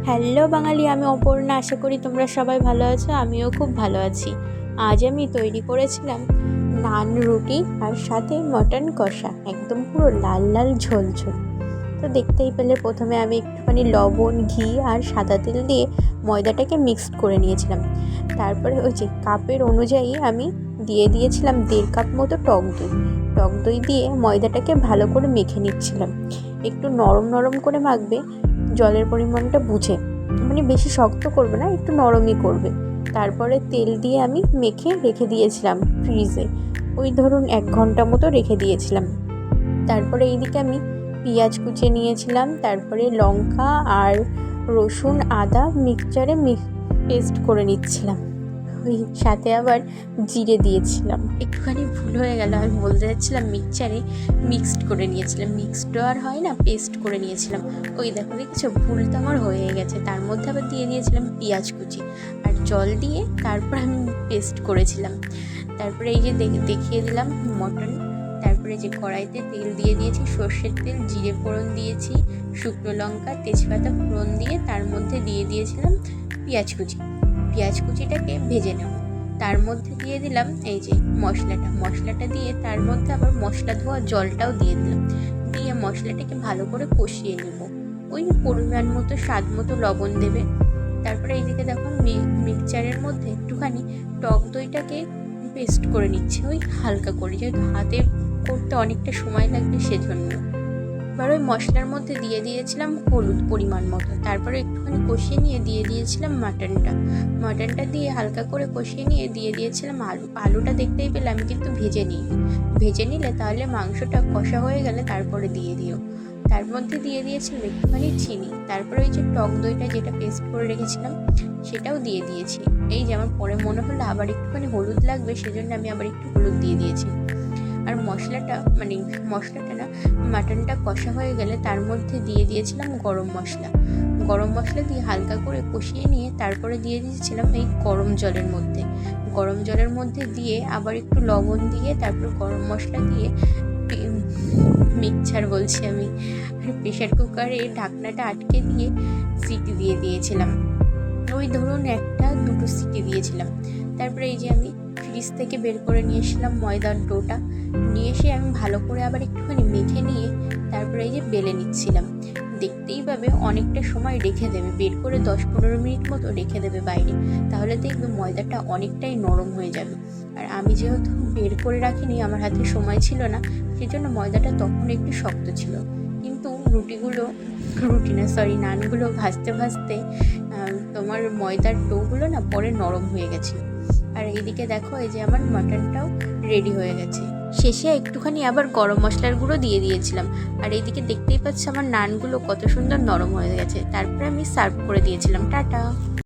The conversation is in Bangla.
হ্যালো বাঙালি, আমি অপর্ণা। আশা করি তোমরা সবাই ভালো আছো। আমিও খুব ভালো আছি। আজ আমি তৈরি করেছিলাম নান রুটি আর সাথে মটন কষা, একদম পুরো লাল লাল ঝোল ঝোল। তো দেখতেই পেলে প্রথমে আমি একটুখানি লবণ, ঘি আর সাদা তেল দিয়ে ময়দাটাকে মিক্সড করে নিয়েছিলাম। তারপরে ওই যে কাপের অনুযায়ী আমি দিয়ে দিয়েছিলাম 1.5 কাপ মতো টক দই দিয়ে ময়দাটাকে ভালো করে মেখে নিচ্ছিলাম। একটু নরম নরম করে মাখবে, জলের পরিমাণটা বুঝে, মানে বেশি শক্ত করবে না, একটু নরমই করবে। তারপরে তেল দিয়ে আমি মেখে রেখে দিয়েছিলাম ফ্রিজে, ওই ধরুন 1 ঘন্টা মতো রেখে দিয়েছিলাম। তারপরে এইদিকে আমি পেঁয়াজ কুচিয়ে নিয়েছিলাম, তারপরে লঙ্কা আর রসুন আদা মিক্সচারে পেস্ট করে নিচ্ছিলাম। ওই সাথে আবার জিরে দিয়েছিলাম। একটুখানি ভুল হয়ে গেল, আমি বলতে যাচ্ছিলাম মিক্সচারে মিক্সড করে নিয়েছিলাম, মিক্সড আর হয় না, পেস্ট করে নিয়েছিলাম। ওই দেখো, দেখছো, ভুল তো আমার হয়ে গেছে। তার মধ্যে আবার দিয়ে দিয়েছিলাম পেঁয়াজ কুচি আর জল দিয়ে তারপর আমি পেস্ট করেছিলাম। তারপরে এই যে দেখিয়ে দিলাম মটন। তারপরে যে কড়াইতে তেল দিয়ে দিয়েছি, সর্ষের তেল, জিরে ফোড়ন দিয়েছি, শুকনো লঙ্কা তেজপাতা ফোড়ন দিয়ে তার মধ্যে দিয়ে দিয়েছিলাম পেঁয়াজ কুচিটাকে ভেজে নেব। তার মধ্যে দিয়ে দিলাম এই যে মশলাটা দিয়ে তার মধ্যে আবার মশলা ধোয়া জলটাও দিয়ে দিলাম, দিয়ে মশলাটাকে ভালো করে কষিয়ে নেব। ওই পরিমাণ মতো স্বাদ মতো লবণ দেবে। তারপরে এইদিকে দেখো মিক্সচারের মধ্যে একটুখানি টক দইটাকে পেস্ট করে নিচ্ছে, ওই হালকা করে, যেহেতু হাতে করতে অনেকটা সময় লাগবে সেজন্য। এবার ওই মশলার মধ্যে দিয়ে দিয়েছিলাম হলুদ পরিমাণ মতো। তারপরে একটুখানি কষিয়ে নিয়ে দিয়ে দিয়েছিলাম মাটনটা দিয়ে হালকা করে কষিয়ে নিয়ে দিয়ে দিয়েছিলাম আলুটা দেখতেই পেলে আমি কিন্তু ভেজে নিলে তাহলে মাংসটা কষা হয়ে গেলে তারপরে দিয়ে দিও। তার মধ্যে দিয়ে দিয়েছিলাম একটুখানি চিনি। তারপরে ওই যে টক দইটা যেটা পেস্ট করে রেখেছিলাম সেটাও দিয়ে দিয়েছি। এই যে আমার পরে মনে হলো আবার একটুখানি হলুদ লাগবে, সেজন্য আমি আবার একটু হলুদ দিয়ে দিয়েছি। আর মশলাটা না, মাটনটা কষা হয়ে গেলে তার মধ্যে দিয়ে দিয়েছিলাম গরম মশলা দিয়ে হালকা করে কষিয়ে নিয়ে তারপরে দিয়ে দিয়েছিলাম এই গরম জলের মধ্যে দিয়ে আবার একটু লবণ দিয়ে তারপর গরম মশলা দিয়ে মিক্সচার বলছি আমি, প্রেশার কুকারে ঢাকনাটা আটকে দিয়ে সিটি দিয়ে দিয়েছিলাম। ওই ধরুন 1-2 সিটি দিয়েছিলাম। তারপরে এই যে আমি ফ্রিজ থেকে বের করে নিয়ে এসেছিলাম ময়দার ডোটা, নিয়ে এসে আমি ভালো করে আবার একটুখানি মেখে নিয়ে তারপরে এই যে বেলে নিচ্ছিলাম। দেখতেই পাবে অনেকটা সময় রেখে দেবে, বের করে 10-15 মিনিট মতো রেখে দেবে বাইরে, তাহলে দেখবে ময়দাটা অনেকটাই নরম হয়ে যাবে। আর আমি যেহেতু বের করে রাখিনি, আমার হাতে সময় ছিল না, সেজন্য ময়দাটা তখন একটু শক্ত ছিল। কিন্তু নানগুলো ভাজতে তোমার ময়দার ডোগুলো না পরে নরম হয়ে গেছে। আর এইদিকে দেখো, এই যে আমার মাটনটাও রেডি হয়ে গেছে। শেষে একটুখানি আবার গরম মশলার গুঁড়ো দিয়ে দিয়েছিলাম। আর এইদিকে দেখতেই পাচ্ছি আমার নানগুলো কত সুন্দর নরম হয়ে গেছে। তারপরে আমি সার্ভ করে দিয়েছিলাম। টাটা।